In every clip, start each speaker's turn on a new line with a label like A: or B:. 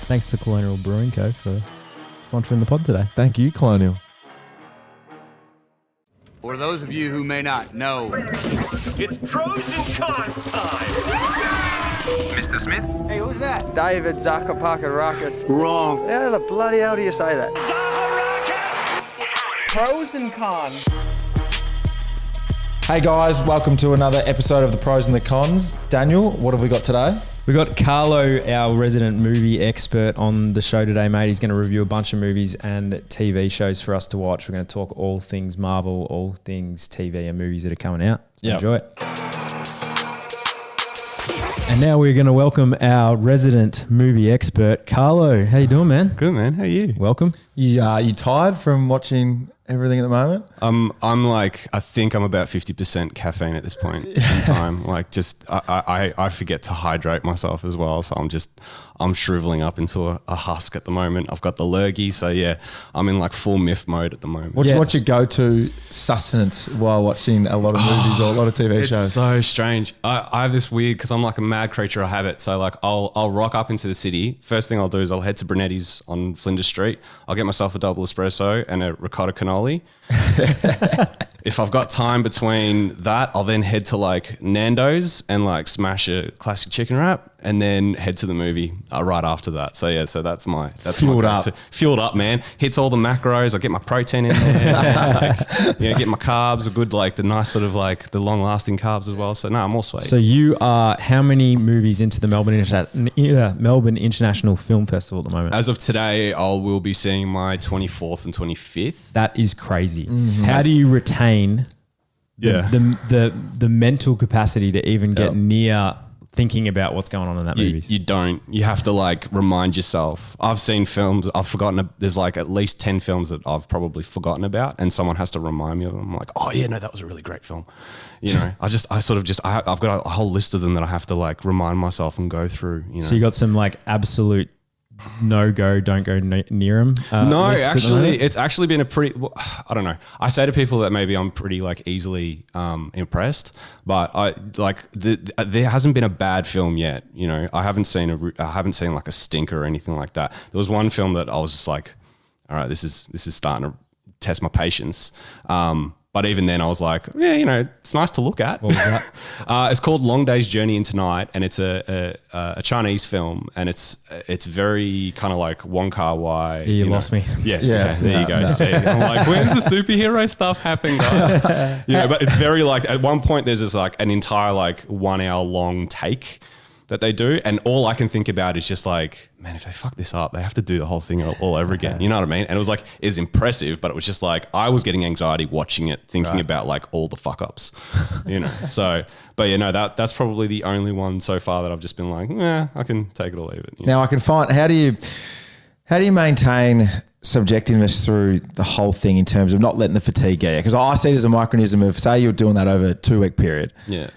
A: Thanks to Colonial Brewing Co. for sponsoring the pod today.
B: Thank you, Colonial.
C: For those of you who may not know,
D: It's pros and cons time.
E: Mr. Smith?
C: hey, who's that?
F: David Zacka Ruckus.
D: Wrong.
F: How the bloody hell do you say that? Pros and cons.
B: Hey guys, welcome to another episode of the Pros and the Cons. Daniel, what have we got today?
A: We got Carlo, our resident movie expert, on the show today, mate. He's going to review a bunch of movies and TV shows for us to watch. We're going to talk all things Marvel, all things TV and movies that are coming out. So enjoy it. And now we're going to welcome our resident movie expert, Carlo. How you doing, man?
G: Good, man. How are you?
A: Welcome.
B: You tired from watching everything at the moment?
G: I'm like, I think I'm about 50% caffeine at this point in time. Like, just I forget to hydrate myself as well, so I'm shriveling up into a husk at the moment. I've got the lurgy, so yeah, I'm in like full myth mode at the moment.
B: What's your go-to sustenance while watching a lot of movies or a lot of TV
G: It's
B: shows?
G: so strange. I have this weird, because I'm like a mad creature of habit. So like I'll rock up into the city. First thing I'll do is I'll head to Brunetti's on Flinders Street. I'll get myself a double espresso and a ricotta cannoli. If I've got time between that, I'll then head to like Nando's and like smash a classic chicken wrap and then head to the movie right after that. So yeah, that's
B: Fueled
G: my
B: up.
G: Fueled up, man. Hits all the macros. I get my protein in there. Get my carbs, the nice sort of like the long lasting carbs as well. So no, I'm all sweet.
A: So you are how many movies into the Melbourne International Film Festival at the moment?
G: As of today, I will be seeing my 24th and 25th.
A: That is crazy. How do you retain the mental capacity to even get near thinking about what's going on in that movie?
G: You don't. You have to like remind yourself. I've seen films, I've forgotten, there's like at least 10 films that I've probably forgotten about and someone has to remind me of them. I'm like, oh yeah, no, that was a really great film. You know, I've got a whole list of them that I have to like remind myself and go through. You know?
A: So you got some like absolute don't go near them?
G: No, actually, it's actually been a pretty, I don't know. I say to people that maybe I'm pretty like easily impressed, but there hasn't been a bad film yet. You know, I haven't seen like a stinker or anything like that. There was one film that I was just like, all right, this is starting to test my patience. But even then I was like, yeah, you know, it's nice to look at.
A: What was that?
G: It's called Long Day's Journey into Night, and it's a Chinese film, and it's very kind of like Wong Kar-wai.
A: Yeah, you lost me.
G: Yeah. Okay, there you go. No. See, I'm like, where's the superhero stuff happening, guys? But it's very like, at one point there's this like an entire like 1 hour long take that they do, and all I can think about is just like, man, if they fuck this up, they have to do the whole thing all over again. You know what I mean? And it was like, it's impressive, but it was just like, I was getting anxiety watching it, thinking about like all the fuck ups, you know? So, but you know, that's probably the only one so far that I've just been like, I can take it or leave it.
B: Now I can find, how do you maintain subjectiveness through the whole thing in terms of not letting the fatigue get you? Because I see it as a micronism of, say you're doing that over a 2-week period.
G: Yeah.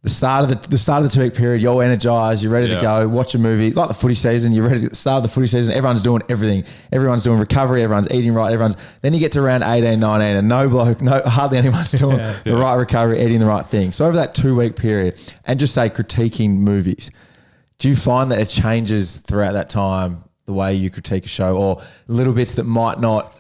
B: The start of the 2-week period, you're energized, you're ready to go, watch a movie, like the footy season, you're ready to start the footy season, everyone's doing everything. Everyone's doing recovery, everyone's eating right, then you get to around 18, 19 and hardly anyone's doing the right recovery, eating the right thing. So over that 2-week period, and just say critiquing movies, do you find that it changes throughout that time, the way you critique a show, or little bits that might not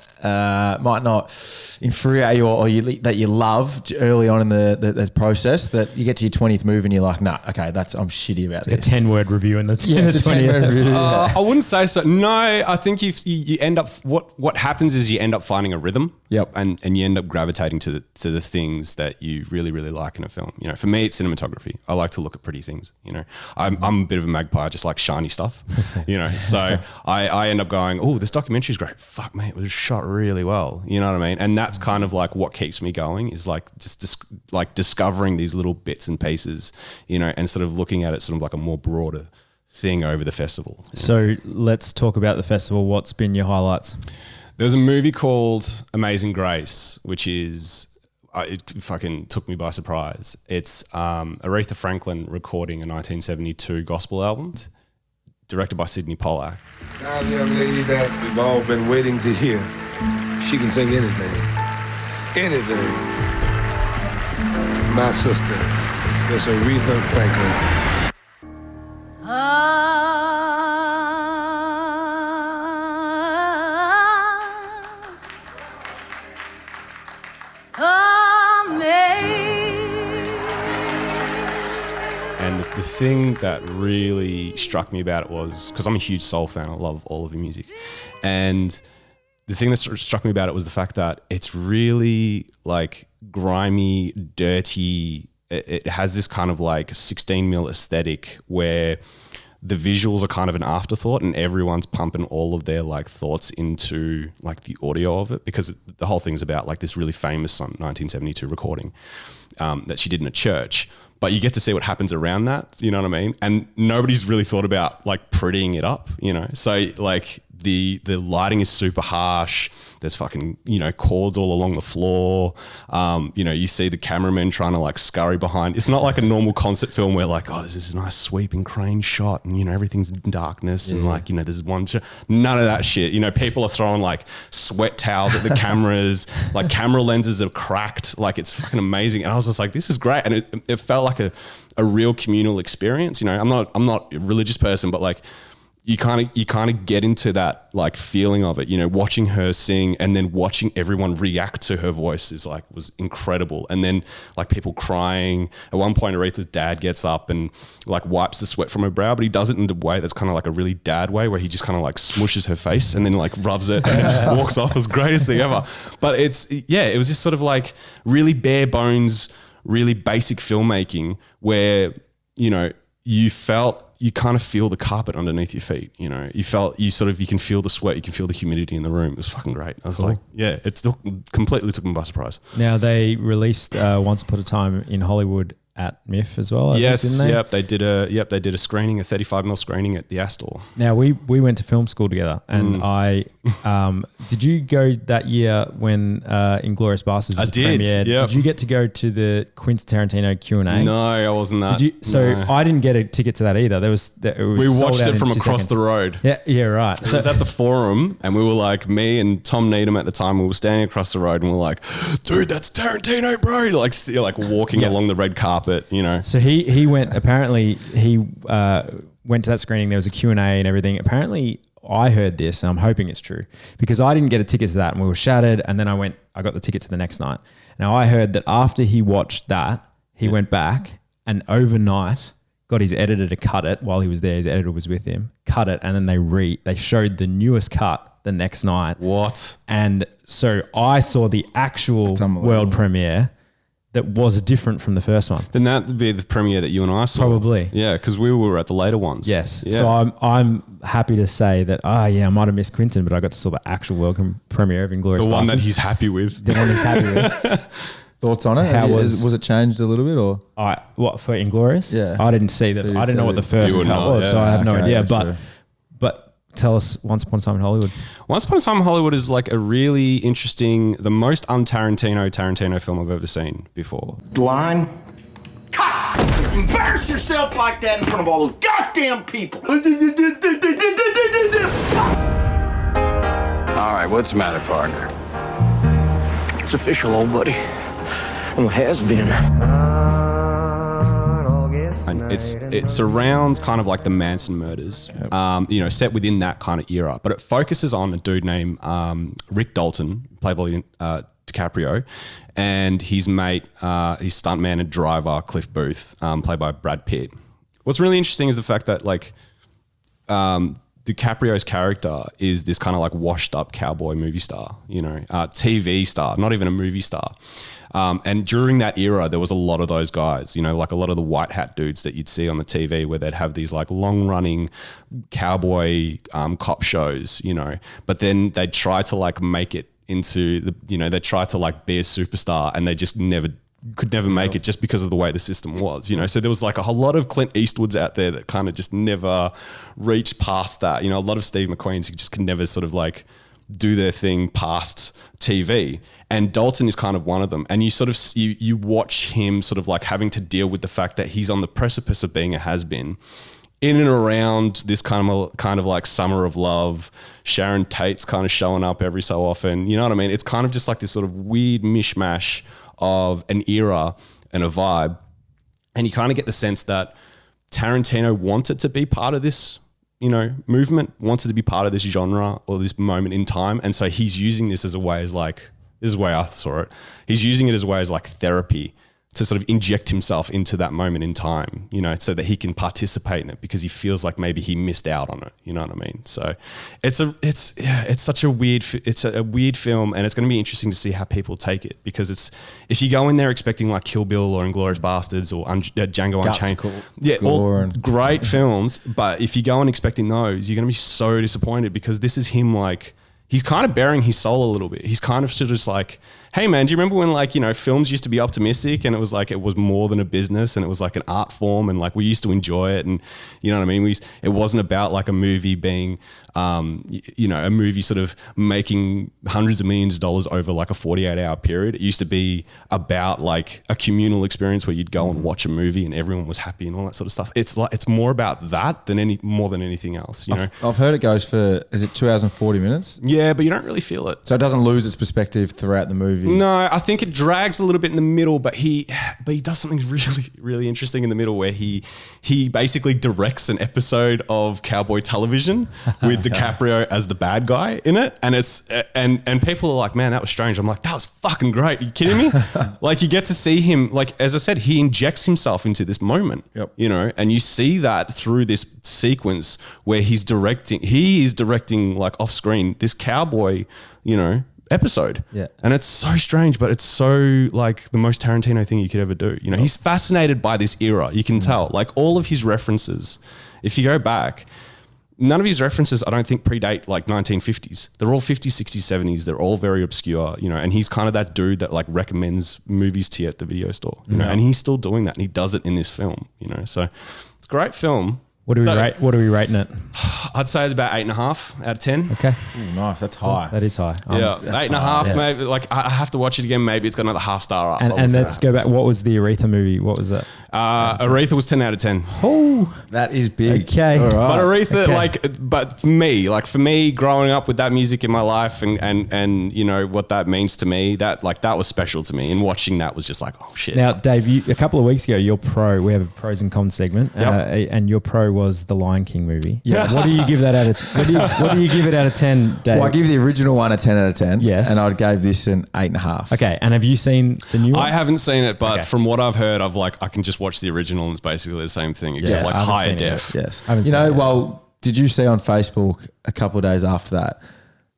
B: infuriate you or that you love early on in the process, that you get to your 20th movie and you're like, nah, okay, I'm shitty about this.
A: A 10-word review in the
B: 10-word review.
G: I wouldn't say so. No, I think you end up, what happens is you end up finding a rhythm.
B: Yep.
G: And you end up gravitating to the things that you really, really like in a film. You know, for me, it's cinematography. I like to look at pretty things, you know. I'm a bit of a magpie. I just like shiny stuff, you know. So I end up going, oh, this documentary is great. Fuck, mate, it was shot really well. You know what I mean? And that's kind of like what keeps me going, is like just like discovering these little bits and pieces, you know, and sort of looking at it sort of like a more broader thing over the festival.
A: So let's talk about the festival. What's been your highlights?
G: There's a movie called Amazing Grace, which is, it fucking took me by surprise. It's Aretha Franklin recording a 1972 gospel album, directed by Sidney Pollack.
H: Now the young lady that we've all been waiting to hear. She can sing anything. Anything. My sister, Miss Aretha Franklin.
G: And the thing that really struck me about it was, because I'm a huge soul fan, I love all of your music. And the thing that struck me about it was the fact that it's really like grimy, dirty. It has this kind of like 16mm aesthetic where the visuals are kind of an afterthought and everyone's pumping all of their like thoughts into like the audio of it, because the whole thing's about like this really famous 1972 recording that she did in a church. But you get to see what happens around that, you know what I mean? And nobody's really thought about like prettying it up, you know? So like the lighting is super harsh. There's fucking, you know, cords all along the floor. You know, you see the cameraman trying to like scurry behind. It's not like a normal concert film where like, oh, there's this nice sweeping crane shot and, you know, everything's in darkness and like, you know, there's one shot. None of that shit. You know, people are throwing like sweat towels at the cameras, like camera lenses are cracked. Like it's fucking amazing. And I was just like, this is great. And it felt like a real communal experience. You know, I'm not a religious person, but like, you kind of get into that like feeling of it, you know, watching her sing and then watching everyone react to her voice was incredible. And then like people crying. At one point, Aretha's dad gets up and like wipes the sweat from her brow, but he does it in a way that's kind of like a really dad way where he just kind of like smushes her face and then like rubs it and just walks off. As greatest thing ever. But it was just sort of like really bare bones, really basic filmmaking where, you know, you kind of feel the carpet underneath your feet, you know. You can feel the sweat, you can feel the humidity in the room. It was fucking great. I was like, yeah, completely took me by surprise.
A: Now they released Once Upon a Time in Hollywood at MIF as well.
G: Yes,
A: didn't they?
G: They did a screening, a 35mm screening at the Astor.
A: Now we went to film school together, and I did you go that year when Inglourious Basterds was premiered?
G: Yep.
A: Did you get to go to the Quentin Tarantino Q&A?
G: No, I wasn't that.
A: Did you? So
G: no.
A: I didn't get a ticket to that either.
G: We watched it from across the road.
A: Yeah, right.
G: So it was at the Forum, and we were like, me and Tom Needham at the time, we were standing across the road, and we were like, dude, that's Tarantino, bro. Like walking along the red carpet. You know,
A: so he went. Apparently, he went to that screening. There was a Q&A and everything. Apparently, I heard this, and I'm hoping it's true because I didn't get a ticket to that, and we were shattered. And then I got the ticket to the next night. Now I heard that after he watched that, he went back and overnight got his editor to cut it while he was there. His editor was with him, cut it, and then they showed the newest cut the next night.
G: What?
A: And so I saw the actual world premiere. That was different from the first one.
G: Then that would be the premiere that you and I saw.
A: Probably.
G: Yeah, because we were at the later ones.
A: Yes.
G: Yeah.
A: So I'm happy to say that, I might have missed Quentin, but I got to see the actual welcome premiere of Inglourious Basterds.
G: The one that he's happy with.
A: The one he's happy with.
B: Thoughts on it? Was it changed a little bit or?
A: What, for Inglourious?
B: Yeah.
A: I didn't see that.
B: So
A: I didn't know what the first cut was, so I have no idea. But tell us Once Upon a Time in Hollywood.
G: Once Upon a Time in Hollywood is like a really interesting, the most un-Tarantino film I've ever seen before.
D: Line. Cut! Embarrass yourself like that in front of all those goddamn people! All
C: Right, what's the matter, partner?
D: It's official, old buddy. And it has been.
G: And it surrounds kind of like the Manson murders, you know, set within that kind of era. But it focuses on a dude named Rick Dalton, played by DiCaprio, and his mate, his stuntman and driver, Cliff Booth, played by Brad Pitt. What's really interesting is the fact that like DiCaprio's character is this kind of like washed up cowboy movie star, you know, TV star, not even a movie star. And during that era, there was a lot of those guys, you know, like a lot of the white hat dudes that you'd see on the TV where they'd have these like long running cowboy cop shows, you know, but then they'd try to like make it into the, you know, they try to like be a superstar and they just could never make it just because of the way the system was, you know. So there was like a whole lot of Clint Eastwoods out there that kind of just never reached past that, you know, a lot of Steve McQueen's who just could never sort of like do their thing past TV. And Dalton is kind of one of them. And you sort of, you watch him sort of like having to deal with the fact that he's on the precipice of being a has-been in and around this kind of like Summer of Love. Sharon Tate's kind of showing up every so often. You know what I mean? It's kind of just like this sort of weird mishmash of an era and a vibe. And you kind of get the sense that Tarantino wanted to be part of this, you know, movement, wanted to be part of this genre or this moment in time. And so he's using this as a way as like, this is the way I saw it. He's using it as a way as like therapy to sort of inject himself into that moment in time, you know, so that he can participate in it because he feels like maybe he missed out on it. You know what I mean? So it's such a weird film, and it's going to be interesting to see how people take it, because if you go in there expecting like Kill Bill or Inglourious Bastards or Django Unchained, all great films, but if you go in expecting those, you're going to be so disappointed, because this is him like, he's kind of bearing his soul a little bit. He's kind of just like, hey man, do you remember when like, you know, films used to be optimistic and it was like, it was more than a business and it was like an art form and like we used to enjoy it, and you know what I mean? It wasn't about like a movie being, you know, a movie sort of making hundreds of millions of dollars over like a 48-hour period. It used to be about like a communal experience where you'd go and watch a movie and everyone was happy and all that sort of stuff. It's like, it's more about that than more than anything else, you know?
B: I've heard it goes for, is it 2 hours and 40 minutes?
G: Yeah, but you don't really feel it.
B: So it doesn't lose its perspective throughout the movie.
G: No, I think it drags a little bit in the middle, but he does something really, really interesting in the middle, where he basically directs an episode of Cowboy Television with DiCaprio as the bad guy in it, and it's and people are like, man, that was strange. I'm like, that was fucking great. Are you kidding me? Like, you get to see him, like, as I said, he injects himself into this moment.
B: Yep.
G: You know, and you see that through this sequence where he is directing like off screen this cowboy, you know, episode.
B: Yeah.
G: And it's so strange, but it's so like the most Tarantino thing you could ever do. You know, he's fascinated by this era. You can tell, like, all of his references, if you go back, none of his references, I don't think, predate like 1950s. They're all 50s, 60s, 70s. They're all very obscure, you know, and he's kind of that dude that like recommends movies to you at the video store, you know, and he's still doing that, and he does it in this film, you know, so it's a great film.
A: What are we rating it?
G: I'd say it's about 8.5 out of 10.
A: Okay.
B: Ooh, nice. That's high.
A: That is high.
G: Yeah, 8.5 maybe. Like, I have to watch it again. Maybe it's got another half star up.
A: And let's go back. What was the Aretha movie? What was that?
G: Aretha was 10 out of 10.
A: Oh,
B: that is big.
A: Okay.
B: All right.
G: But Aretha, but for me, growing up with that music in my life and you know what that means to me, that was special to me. And watching that was just like, oh shit.
A: Now, Dave, a couple of weeks ago, your pro, we have a pros and cons segment, and your pro was the Lion King movie.
B: Yeah.
A: What do you give that out of? What do you give it out of 10, Dave?
B: Well, I give the original one a 10 out of 10.
A: Yes.
B: And I'd give this an 8.5.
A: Okay. And have you seen the new one?
G: I haven't seen it, but
A: Okay.
G: from what I've heard, I can just watch the original and it's basically the same thing, except
A: Yes.
G: like
A: I haven't
G: higher
A: seen it
G: def.
A: yet.
B: Yes.
A: haven't
B: You
A: seen
B: know,
A: it yet.
B: well, did you see on Facebook a couple of days after that?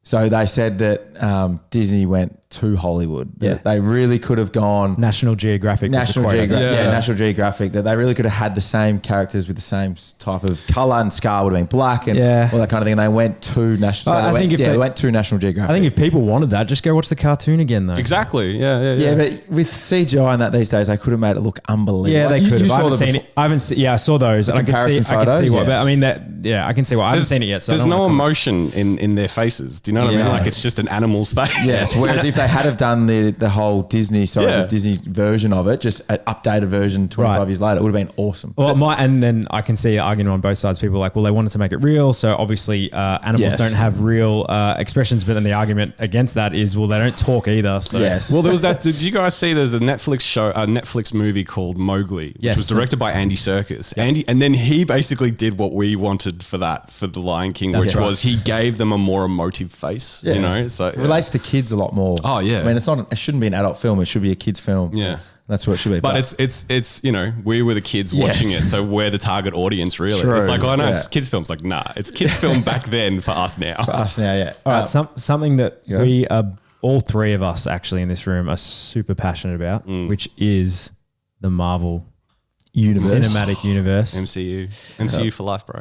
B: So they said that Disney went to Hollywood.
A: Yeah.
B: That they really could have gone
A: National Geographic.
B: National
A: was the quote.
B: Geographic.
G: Yeah.
B: Yeah, National Geographic. That they really could have had the same characters with the same type of color, and Scar would have been black and
A: Yeah.
B: all that kind of thing. And they went to National.
A: I think if
B: they
A: they-
B: went to National Geographic.
A: I think if people wanted that, just go watch the cartoon again, though.
G: Exactly. Yeah.
B: yeah, but with CGI and that these days, they could have made it look unbelievable.
A: Yeah, they
B: Like,
A: could
B: you
A: have. I
B: saw
A: haven't
B: the
A: seen it. I haven't seen. Yeah, I saw those, and I can see.
B: comparison
A: I can see
B: photos,
A: what. But
B: yes.
A: I mean, that. Yeah, I can see what. I haven't seen it yet. So I
G: there's
A: don't
G: no
A: wanna comment.
G: emotion in their faces. Do you know what I mean?
A: Yeah.
G: Like, it's just an animal's face.
B: Yes, whereas if they had have done the whole Disney,
G: Yeah.
B: the Disney version of it, just an updated version 25
A: Right.
B: years later, it would have been awesome.
A: Well, and then I can see an argument on both sides. People are like, well, they wanted to make it real, so obviously animals
B: Yes.
A: don't have real expressions. But then the argument against that is, well, they don't talk either. So.
B: Yes.
G: Well, there was that. Did you guys see? There's a Netflix movie called Mowgli, which
A: Yes.
G: was directed by Andy Serkis. And then he basically did what we wanted for the Lion King, which
B: right.
G: was he gave them a more emotive face.
B: Yes.
G: You know, so
B: It relates to kids a lot more.
G: Oh, yeah.
B: I mean, it shouldn't be an adult film. It should be a kids film.
G: Yeah.
B: That's what it should be.
G: But it's you know, we were the kids watching it, so we're the target audience, really.
B: True,
G: It's like, oh no, it's
B: yeah.
G: kids films. Like, nah, it's kids film back then for us now.
B: for us now, yeah.
A: All right, something that
B: yeah.
A: we are, all three of us actually in this room, are super passionate about, which is the Marvel
B: Universe.
A: cinematic universe.
G: MCU for life, bro.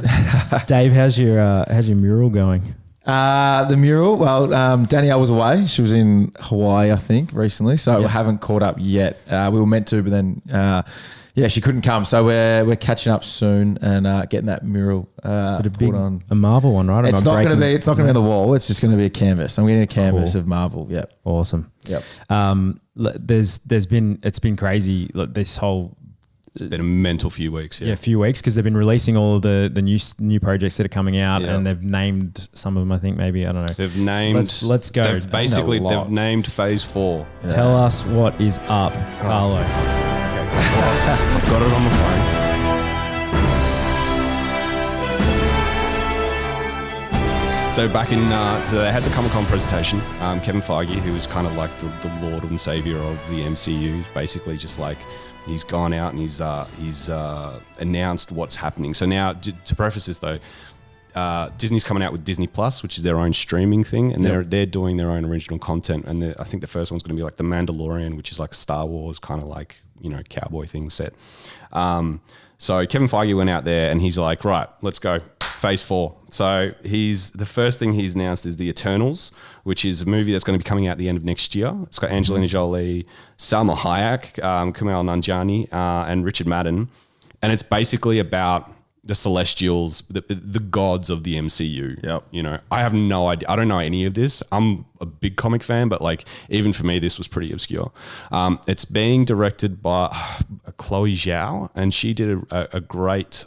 A: Dave, how's your mural going?
B: The mural, well, Danielle was away. She was in Hawaii, I think, recently. So we haven't caught up yet. We were meant to, but then, she couldn't come. So we're catching up soon and getting that mural put on.
A: A Marvel one, right?
B: It's not going to be on the wall. It's just going to be a canvas. I'm getting a canvas of Marvel. Yep.
A: Awesome.
B: Yep.
A: It's been crazy. This whole
G: It's been a mental few weeks. Yeah.
A: few weeks, because they've been releasing all of the new projects that are coming out,
G: Yeah.
A: and they've named some of them. I think maybe, I don't know.
G: They've named.
A: Let's go.
G: They've named Phase 4.
A: Tell us what is up, Carlo.
G: I've got it on the phone. So back in, so they had the Comic-Con presentation. Kevin Feige, who was kind of like the Lord and Savior of the MCU, basically just like he's gone out and he's announced what's happening. So now, to preface this though, Disney's coming out with Disney Plus, which is their own streaming thing, and they're doing their own original content. And I think the first one's going to be like The Mandalorian, which is like a Star Wars kind of like, you know, cowboy thing set. So Kevin Feige went out there and he's like, right, let's go. Phase 4. So the first thing he's announced is The Eternals, which is a movie that's going to be coming out at the end of next year. It's got Angelina Jolie, Salma Hayek, Kumail Nanjiani, and Richard Madden. And it's basically about the Celestials, the gods of the MCU.
B: Yep.
G: You know, I have no idea. I don't know any of this. I'm a big comic fan, but like even for me, this was pretty obscure. It's being directed by Chloe Zhao, and she did a great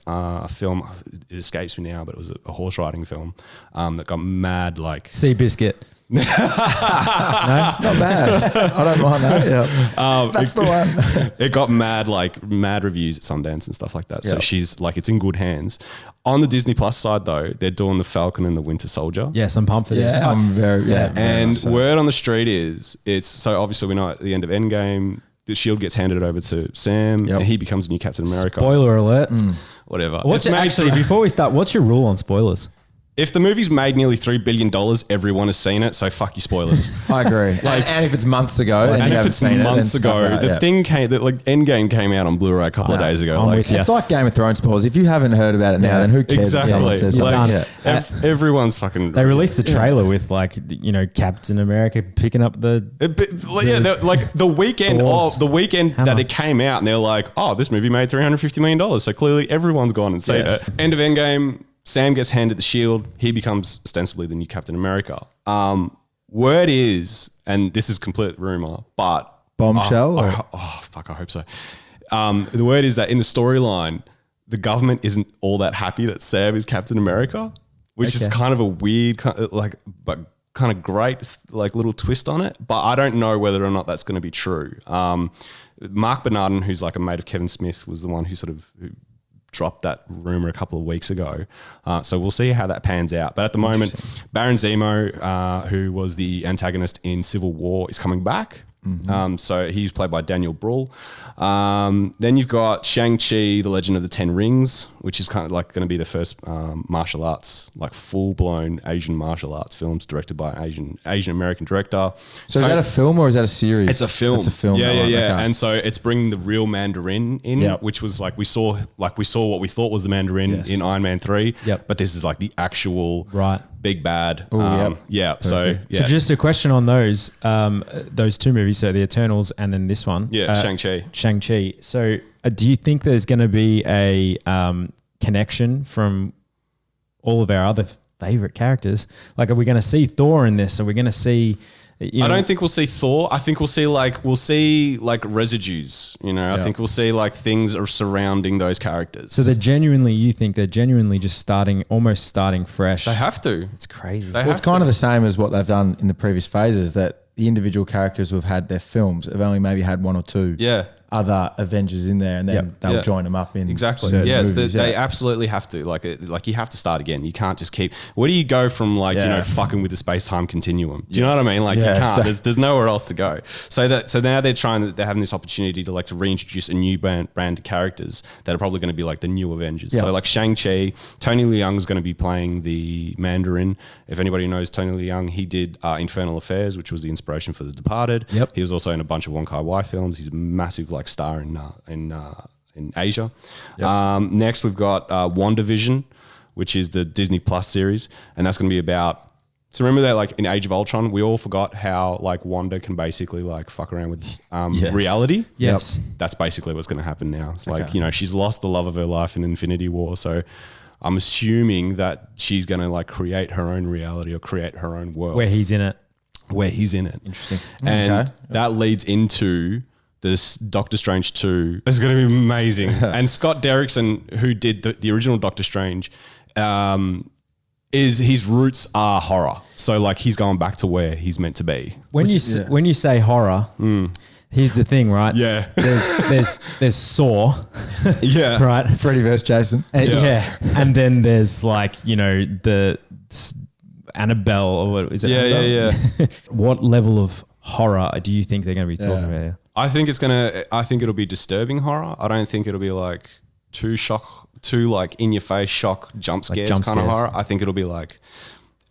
G: film. It escapes me now, but it was a horse riding film that got mad like
A: Seabiscuit.
B: No, not bad. I don't mind that. Yeah, that's the one.
G: It got mad reviews at Sundance and stuff like that. So
B: Yep.
G: she's like, it's in good hands. On the Disney Plus side though, they're doing The Falcon and the Winter Soldier.
A: Yes, I'm pumped for this.
B: Yeah, I'm very
G: And
B: much so.
G: word on the street is it's so obviously we know at the end of Endgame, the shield gets handed over to Sam,
B: Yep.
G: and he becomes the new Captain America.
A: Spoiler alert.
G: Whatever.
A: What's
G: It's made
A: actually, before we start, what's your rule on spoilers?
G: if the movie's made nearly $3 billion, everyone has seen it. So fuck your spoilers.
B: I agree. and if it's months ago, and
G: And
B: you
G: if
B: haven't
G: it's
B: seen it, then
G: months
B: stuff
G: ago,
B: like
G: the
B: that,
G: thing came that like Endgame came out on Blu-ray a couple of days ago.
A: I'm
G: like,
A: with you.
B: It's like Game of Thrones spoilers. If you haven't heard about it now, then who cares? if someone
G: Exactly.
B: says
G: Like,
B: something?
G: everyone's fucking.
A: They released the trailer with like, you know, Captain America picking up the...
G: Like the weekend
A: Thor's
G: that
A: hammer.
G: it came out, and they're like, "Oh, this movie made $350 million." So clearly, everyone's gone and seen
A: Yes.
G: it. End of Endgame, Sam gets handed the shield. He becomes ostensibly the new Captain America. Word is, and this is complete rumor, but
B: Bombshell? or-
G: fuck, I hope so. The word is that in the storyline, the government isn't all that happy that Sam is Captain America, which is kind of a weird, but kind of great, like little twist on it. But I don't know whether or not that's going to be true. Mark Bernardin, who's like a mate of Kevin Smith, was the one who who dropped that rumor a couple of weeks ago. So we'll see how that pans out. But at the moment, Baron Zemo, who was the antagonist in Civil War, is coming back. So he's played by Daniel Bruhl. Then you've got Shang-Chi, The Legend of the Ten Rings, which is kind of like going to be the first martial arts, like full-blown Asian martial arts films directed by an Asian American director.
B: So is that a film or is that a series?
G: It's a film.
B: It's a film.
G: Yeah,
B: right,
G: yeah.
B: okay.
G: And so it's bringing the real Mandarin in,
B: Yep.
G: which was like we saw what we thought was the Mandarin
A: Yes.
G: in Iron Man 3.
A: Yep.
G: But this is like the actual
A: Right.
G: big bad.
B: Ooh, yep.
G: Yeah. So yeah.
A: So just a question on those two movies, so The Eternals and then this one.
G: Yeah, Shang-Chi.
A: Shang-Chi. So do you think there's going to be a connection from all of our other favorite characters? Like, are we going to see Thor in this? Are we going to see...
G: I don't think we'll see Thor. I think we'll see residues. You know, I think we'll see like things are surrounding those characters.
A: So you think they're genuinely just almost starting fresh?
G: They have to.
A: It's crazy.
B: Well, it's kind of the same as what they've done in the previous phases, that the individual characters who have had their films have only maybe had one or two other Avengers in there, and then they'll join them up in certain movies.
G: They absolutely have to. Like you have to start again. You can't just keep. Where do you go from fucking with the space time continuum? Do you know what I mean? Like you can't. There's nowhere else to go. So now they're having this opportunity to reintroduce a new brand of characters that are probably going to be like the new Avengers.
B: Yeah.
G: So like Shang-Chi, Tony Leung is going to be playing the Mandarin. If anybody knows Tony Leung, he did Infernal Affairs, which was the inspiration for The Departed.
A: Yep.
G: He was also in a bunch of Wong Kar-wai films. He's a massive star in Asia. Yep. Next, we've got WandaVision, which is the Disney Plus series, and that's going to be about. So remember that in Age of Ultron, we all forgot how Wanda can basically fuck around with reality.
A: Yes.
G: That's basically what's going to happen now. It's she's lost the love of her life in Infinity War, so I'm assuming that she's going to create her own reality or create her own world
A: Where he's in it.
G: Interesting. And that leads into this Doctor Strange 2. It's going to be amazing. And Scott Derrickson, who did the original Doctor Strange, his roots are horror. So he's going back to where he's meant to be.
A: When you say horror, here's the thing, right?
G: Yeah.
A: There's Saw,
G: Yeah.
A: right?
B: Freddy versus Jason.
A: And then there's Annabelle or what is it?
G: Yeah,
A: Annabelle?
G: yeah.
A: What level of horror do you think they're going to be talking about here?
G: I think it'll be disturbing horror. I don't think it'll be like too like in your face shock jump scares
A: jump
G: kind of
A: scares.
G: horror. I think it'll be like,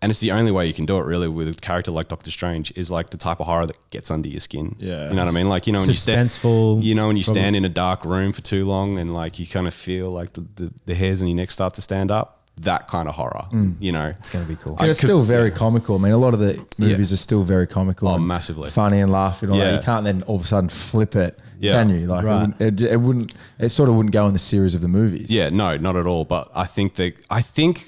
G: and it's the only way you can do it really with a character like Doctor Strange is like the type of horror that gets under your skin.
B: Yeah.
G: You know what I mean? Like, when
A: Suspenseful,
G: you stand in a dark room for too long and like you kind of feel like the hairs on your neck start to stand up. That kind of horror,
A: It's going to be cool.
B: But it's still very comical. I mean, a lot of the movies are still very comical.
G: Oh,
B: and
G: massively.
B: funny and laughing. All that.
G: Yeah.
B: You can't then all of a sudden flip it,
G: Yeah.
B: can you? Like
A: Right.
B: it wouldn't. It sort of wouldn't go in the series of the movies.
G: Yeah, no, not at all. But I think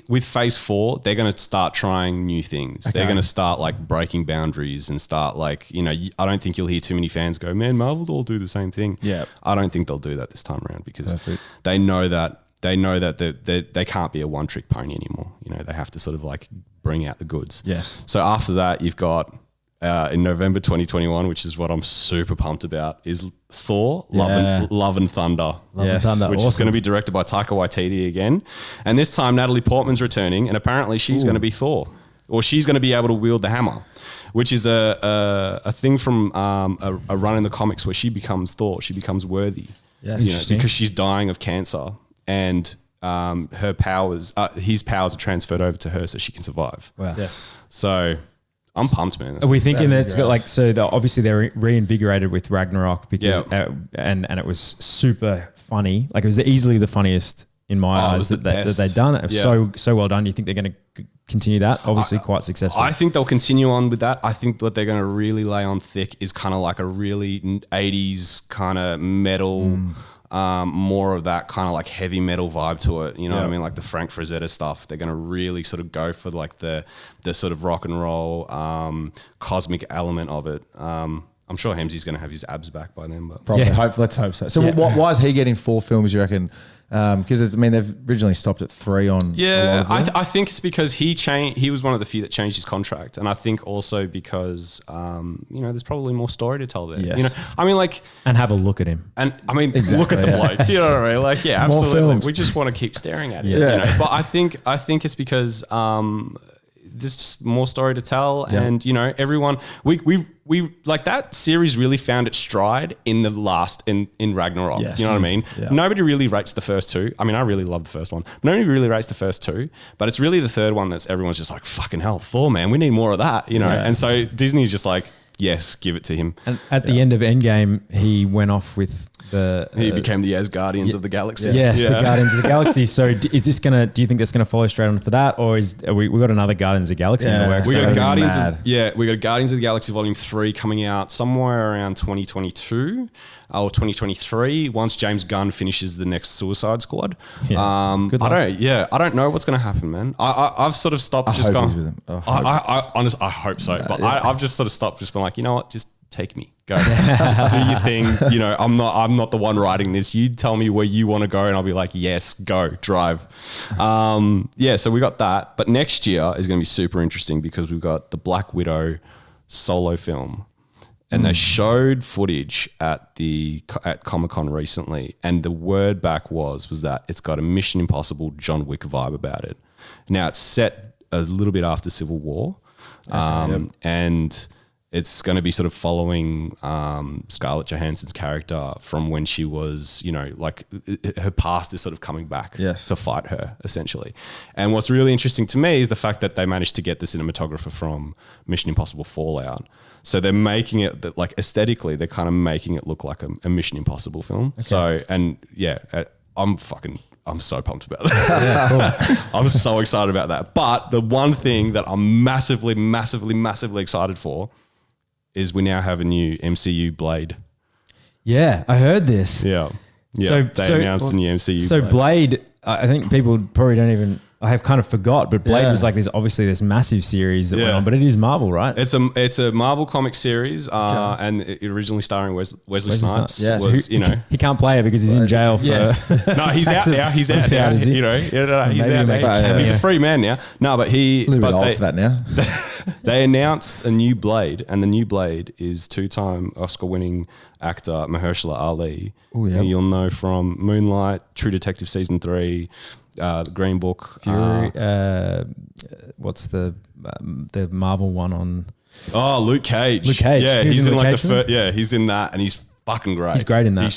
G: with Phase 4, they're going to start trying new things.
B: Okay.
G: They're going to start like breaking boundaries and start like, I don't think you'll hear too many fans go, man, Marvel all do the same thing.
B: Yeah.
G: I don't think they'll do that this time around because
B: Perfect.
G: they know that they can't be a one-trick pony anymore. They have to sort of like bring out the goods.
B: Yes.
G: So after that, you've got in November 2021, which is what I'm super pumped about, is Thor: Love and Thunder.
A: Love and Thunder,
G: Which is
A: awesome.
G: going to be directed by Taika Waititi again. And this time Natalie Portman's returning, and apparently she's going to be Thor. Or she's going to be able to wield the hammer, which is a thing from a run in the comics where she becomes Thor. She becomes worthy.
B: Yes.
G: Because she's dying of cancer. And her powers, his powers are transferred over to her so she can survive.
A: Wow.
B: Yes.
G: So I'm pumped, man.
A: Are we thinking
B: That'd
A: that
B: be
A: it's got
B: great.
A: obviously they're reinvigorated with Ragnarok because and it was super funny. Like it was easily the funniest in my
G: it
A: eyes
G: was the
A: that
G: best.
A: they've done. It was
G: Yeah.
A: so well done. You think they're going to continue that? Obviously quite successful.
G: I think they'll continue on with that. I think what they're going to really lay on thick is kind of like a really 80s kind of metal, more of that kind of like heavy metal vibe to it. You know what I mean? Like the Frank Frazetta stuff. They're going to really sort of go for like the sort of rock and roll cosmic element of it. I'm sure Hemsy's going to have his abs back by then. But
B: Probably.
A: Yeah.
B: Let's hope so. So why is he getting 4 films, you reckon? Because they've originally stopped at 3 on.
G: Yeah,
B: a lot of them.
G: I think it's because he was one of the few that changed his contract, and I think also because there's probably more story to tell there.
B: Yes.
G: I mean, like,
A: and have a look at him.
G: and I mean,
B: Exactly,
G: look at the
B: yeah.
G: bloke. You know what I mean? Like, yeah,
B: More
G: absolutely.
B: films.
G: We just want to keep staring at it.
B: Yeah.
G: You know? But I think it's because there's just more story to tell, and everyone we like that series really found its stride in the last in Ragnarok.
B: Yes.
G: You know what I mean?
B: Yeah.
G: Nobody really rates the first 2. I mean, I really love the first one. But nobody really rates the first 2, but it's really the third one that's everyone's just like, fucking hell, Thor, man, we need more of that,
B: Yeah.
G: And so Disney's just like, yes, give it to him.
A: And at the end of Endgame, he went off with the
G: He became the Asgardians of the galaxy.
A: Yes, the Guardians of the Galaxy. So is this gonna? Do you think that's gonna follow straight on for that, or we got another Guardians of the Galaxy in the
B: Yeah.
A: works?
G: We got
B: That'd be
G: Guardians.
B: mad.
G: We got Guardians of the Galaxy Volume 3 coming out somewhere around 2022 or 2023. Once James Gunn finishes the next Suicide Squad.
A: Yeah. Good luck.
G: I don't know what's going to happen, man. I've sort of stopped.
B: I
G: Just
B: hope
G: gone.
B: he's with him.
G: I honestly, I hope so. But I've just sort of stopped. Just been like, you know what? Just take me. Go. Just do your thing. I'm not the one writing this. You tell me where you want to go, and I'll be like, yes, go, drive. So we got that. But next year is going to be super interesting because we've got the Black Widow solo film, and they showed footage at Comic-Con recently, and the word back was that it's got a Mission Impossible John Wick vibe about it. Now it's set a little bit after Civil War, and it's going to be sort of following Scarlett Johansson's character from when she was, her past is sort of coming back to fight her, essentially. And what's really interesting to me is the fact that they managed to get the cinematographer from Mission Impossible Fallout. So they're making it that, like, aesthetically, they're kind of making it look like a Mission Impossible film. Okay. So, I'm so pumped about that.
A: Yeah, cool.
G: I'm so excited about that. But the one thing that I'm massively, massively, massively excited for is we now have a new MCU Blade.
A: Yeah, I heard this.
G: Yeah.
A: So
G: They announced a new MCU
A: So Blade, I think people probably don't even. I have kind of forgot, but Blade was like this massive series that went on, but it is Marvel, right?
G: It's a Marvel comic series, and it originally starring Wesley Snipes.
B: Yes.
G: Was,
A: he can't play it because he's in jail for.
B: Yes.
G: No, he's out now. He's out now.
A: is he?
G: He's out
A: Maybe make a
G: now.
A: cameo.
G: He's a free man now. No, but
B: a little bit old for that now.
G: They announced a new Blade, and the new Blade is 2-time Oscar-winning actor Mahershala Ali,
B: Ooh, yeah.
G: who you'll know from Moonlight, True Detective Season 3, The Green Book.
A: Fury, what's the Marvel one on?
G: Oh, Luke Cage.
A: Luke Cage.
G: Yeah,
A: He was
G: he's
A: in
G: in
A: Luke
G: like
A: Cage
G: the first. Yeah, he's in that, and he's fucking great.
A: He's great in that.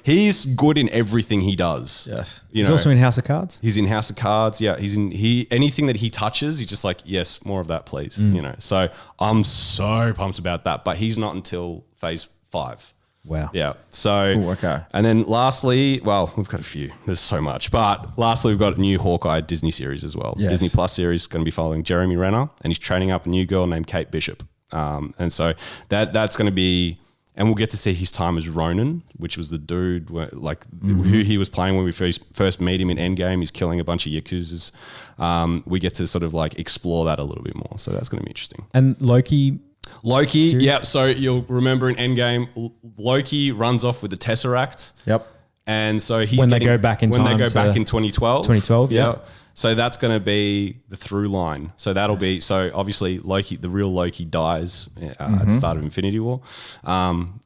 G: He's good in everything he does.
B: Yes.
A: He's also in House of Cards.
G: He's in House of Cards. Yeah, anything that he touches, he's just like, yes, more of that, please. You know, so I'm so pumped about that. But he's not until Phase 5.
A: Wow.
G: Yeah. So,
B: Ooh, okay.
G: And then lastly, well, we've got a few. There's so much. But lastly, we've got a new Hawkeye Disney series as well.
B: Yes.
G: Disney Plus series going to be following Jeremy Renner, and he's training up a new girl named Kate Bishop. And so that's going to be, and we'll get to see his time as Ronan, which was the dude who he was playing when we first meet him in Endgame. He's killing a bunch of Yakuzas. We get to sort of like explore that a little bit more. So that's going to be interesting.
A: And Loki, series?
G: Yeah. So you'll remember in Endgame, Loki runs off with the Tesseract.
B: Yep.
G: And so he's
A: When they go back in
G: when
A: time
G: they go
A: to
G: back in 2012.
A: 2012, yeah.
G: So that's going to be the through line. So that'll be, so obviously Loki, the real Loki dies at the start of Infinity War.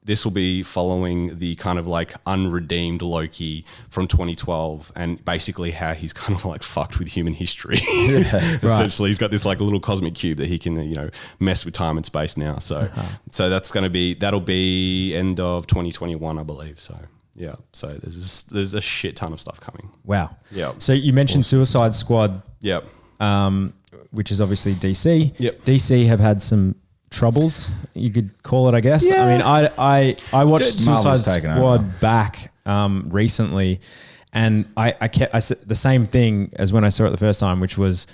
G: This will be following the kind of like unredeemed Loki from 2012 and basically how he's kind of like fucked with human history. Essentially, he's got this like little cosmic cube that he can, mess with time and space now. So, so that'll be end of 2021, I believe. So. Yeah, so there's a shit ton of stuff coming.
A: wow.
G: Yeah.
A: So you mentioned Suicide Squad,
G: Yep.
A: which is obviously DC.
G: Yep.
A: DC have had some troubles, you could call it, I guess.
G: Yeah.
A: I mean, I watched
B: Marvel's
A: Suicide
B: taken
A: Squad
B: over.
A: back recently, and I said the same thing as when I saw it the first time, which was,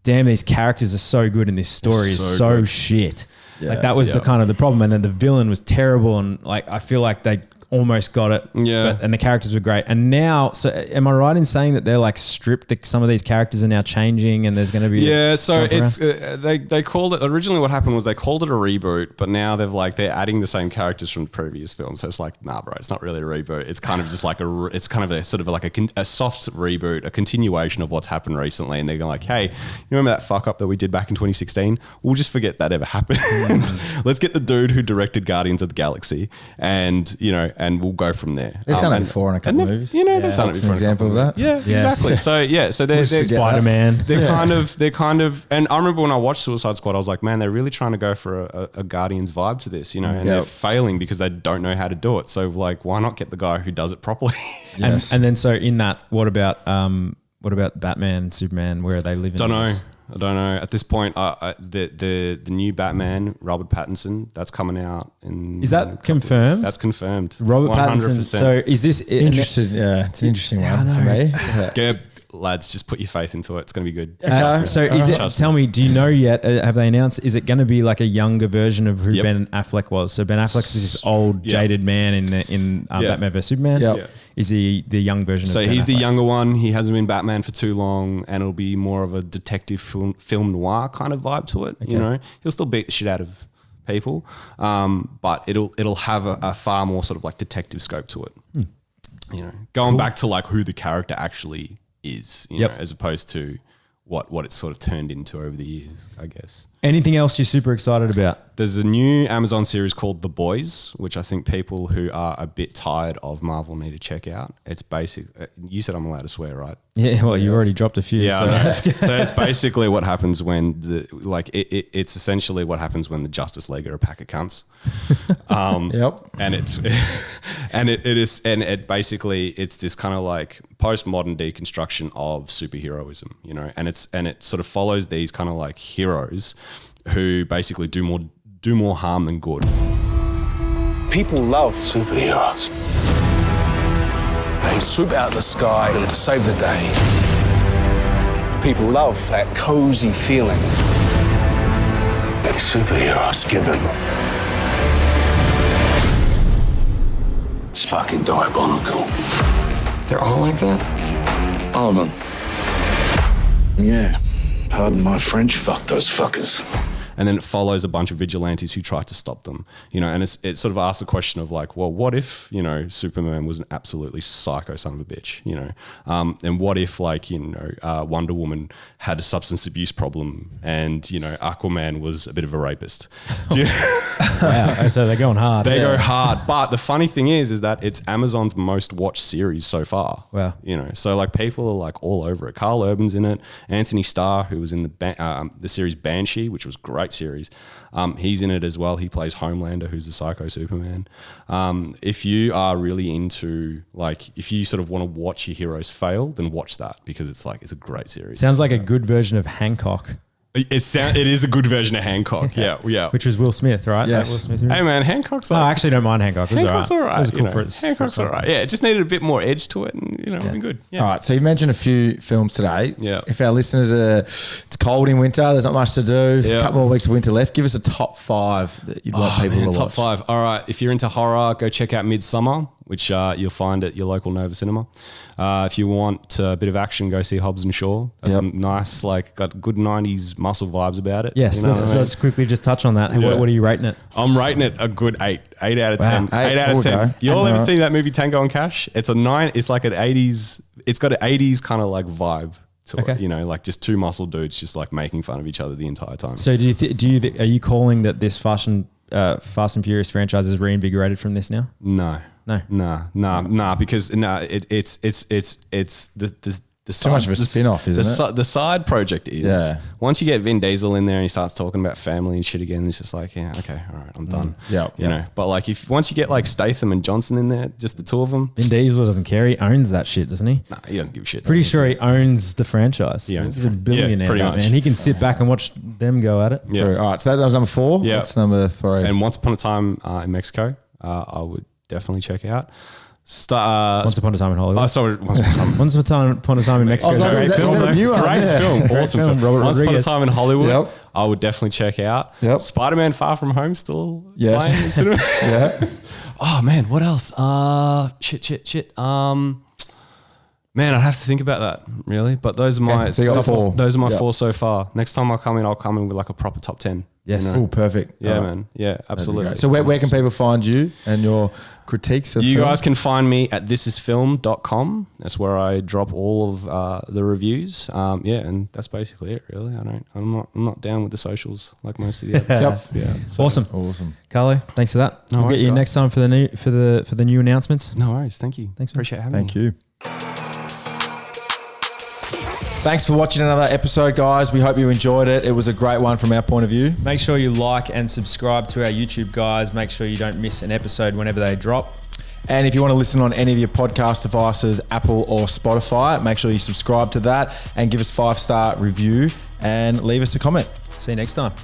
A: damn, these characters are so good and this story is so
G: good.
A: shit.
B: Yeah.
A: Like that was the kind of the problem, and then the villain was terrible, and like I feel like they almost got it.
G: Yeah.
A: And the characters were great. And now, so am I right in saying that they're like stripped, some of these characters are now changing and there's going to be
G: So
A: jump
G: it's
A: around?
G: they called it originally. What happened was they called it a reboot, but now they're adding the same characters from the previous film. So it's like, nah, bro, it's not really a reboot. It's kind of just like it's kind of a sort of like a soft reboot, a continuation of what's happened recently. And they're going like, hey, you remember that fuck up that we did back in 2016? We'll just forget that ever happened. Let's get the dude who directed Guardians of the Galaxy, and and we'll go from there.
B: They've done it before in a couple of movies.
G: They've done it
B: That's
G: before.
B: an example of that.
G: Yeah,
A: Yes.
G: exactly. So they're
A: Spider-Man.
G: they're kind of, and I remember when I watched Suicide Squad, I was like, man, they're really trying to go for a Guardians vibe to this, and they're failing because they don't know how to do it. So like, why not get the guy who does it properly?
B: Yes.
A: And then so in that, what about Batman, Superman? Where are they living?
G: I don't know. At this point, the new Batman, Robert Pattinson, that's coming out.
A: Is that confirmed?
G: That's confirmed.
A: Robert Pattinson. So is this
B: Interesting. Yeah, it's an interesting one for me.
G: Yeah, lads, just put your faith into it. It's going to be good.
A: So is it?
G: Trust
A: Tell me, do you know yet? Have they announced? Is it going to be like a younger version of who Ben Affleck was? So Ben Affleck is this old jaded man in Batman vs Superman.
B: Yep.
A: Is he the young version?
G: So
A: of Ben
G: he's the
A: Affleck?
G: younger one. He hasn't been Batman for too long, and it'll be more of a detective film noir kind of vibe to it. He'll still beat the shit out of people, but it'll have a far more sort of like detective scope to it. Going back to like who the character actually is, as opposed to what it's sort of turned into over the years, I guess.
A: Anything else you're super excited about?
G: There's a new Amazon series called The Boys, which I think people who are a bit tired of Marvel need to check out. It's basic. You said I'm allowed to swear, right?
A: Yeah, well, you already dropped a few.
G: Yeah,
A: so.
G: I know. So it's basically what happens when it's essentially what happens when the Justice League are a pack of cunts. And it basically it's this kind of like postmodern deconstruction of superheroism, and it sort of follows these kind of like heroes who basically do more harm than good.
I: People love superheroes. They swoop out of the sky and save the day. People love that cozy feeling that superheroes give them. It's fucking diabolical.
J: They're all like that?
I: All of them. Yeah. Pardon my French, fuck those fuckers.
G: and then it follows a bunch of vigilantes who try to stop them. And it sort of asks the question of like, well, what if Superman was an absolutely psycho son of a bitch, and what if like Wonder Woman had a substance abuse problem, and Aquaman was a bit of a rapist.
A: Wow, so they're going hard.
G: They go hard, but the funny thing is that it's Amazon's most watched series so far.
A: Wow.
G: So like people are like all over it. Carl Urban's in it. Anthony Starr, who was in the series Banshee, which was a great series, he's in it as well. He plays Homelander, who's the psycho Superman. If you are really into if you sort of want to watch your heroes fail, then watch that, because it's a great series.
A: Sounds like a good version of Hancock.
G: It is a good version of Hancock. Yeah.
A: Which was Will Smith, right?
B: Yes.
A: Will Smith movie?
G: Hey man, Hancock's.
A: I actually don't mind Hancock. It was
G: Hancock's all right.
A: It was cool for its.
G: Hancock's all right. Yeah, it just needed a bit more edge to it, and it'd be good. Yeah.
B: All right, so you mentioned a few films today.
G: Yeah.
B: If our listeners it's cold in winter, there's not much to do. There's a couple more weeks of winter left. Give us a top 5 that you'd want people to watch.
G: Top 5. All right, if you're into horror, go check out Midsummer, which you'll find at your local Nova Cinema. If you want a bit of action, go see Hobbs and Shaw. That's some nice, got good 90s muscle vibes about it.
A: Yes, let's quickly just touch on that.
G: Yeah.
A: What are you rating it?
G: I'm rating it a good 8. 8 out of 10.
B: Wow.
G: 8 out of 10.
B: Okay.
G: You all ever seen that movie Tango and Cash? It's a 9. It's like an 80s. It's got an 80s kind of vibe to it. Just two muscle dudes just making fun of each other the entire time.
A: So are you calling that this Fast and Furious franchise is reinvigorated from this now?
G: No, because it's the
B: too much of a spin-off, isn't it?
G: The side project is once you get Vin Diesel in there and he starts talking about family and shit again, it's just okay, all right, I'm done. But if once you get Statham and Johnson in there, just the two of them.
A: Vin Diesel doesn't care. He owns that shit, doesn't he?
G: Nah, he doesn't give a shit.
A: Pretty sure he owns the franchise.
G: He owns
A: He's a billionaire,
G: pretty much.
A: man. He can sit back and watch them go at it.
G: Yeah.
B: True. All right, so that was number 4.
G: Yeah.
B: That's number 3.
G: And Once Upon a Time in Mexico, I would definitely check out.
A: Once Upon a Time in Hollywood.
G: Oh, sorry. Once
A: Upon a Time in Mexico.
G: Great film. Awesome film. Once Upon a Time in Hollywood.
B: Yep.
G: I would definitely check out.
B: Yep.
G: Spider-Man Far From Home still
B: Yes.
G: playing in cinema.
B: Yeah.
G: Oh man, what else? Shit. Man, I'd have to think about that, really. But those are my
B: so you got 4.
G: Those are my 4 so far. Next time I'll come in with a proper top 10.
A: Yes.
B: Oh, perfect.
G: Yeah,
B: All right.
G: man. Yeah, absolutely.
B: So where can people find you and your critiques of
G: You
B: film?
G: guys can find me at thisisfilm.com. That's where I drop all of the reviews. And that's basically it, really. I'm not down with the socials like most of the others.
B: Yep.
G: Yeah. So,
B: Awesome.
A: Carlo, thanks for that.
G: No
A: We'll
G: worries,
A: get you
G: guys.
A: next time for the new announcements.
G: No worries. Thank you.
A: Thanks, man.
G: Appreciate having me.
B: Thank you. Thanks for watching another episode, guys. We hope you enjoyed it. It was a great one from our point of view.
A: Make sure you like and subscribe to our YouTube, guys. Make sure you don't miss an episode whenever they drop.
B: And if you want to listen on any of your podcast devices, Apple or Spotify, make sure you subscribe to that and give us 5-star review and leave us a comment.
A: See you next time.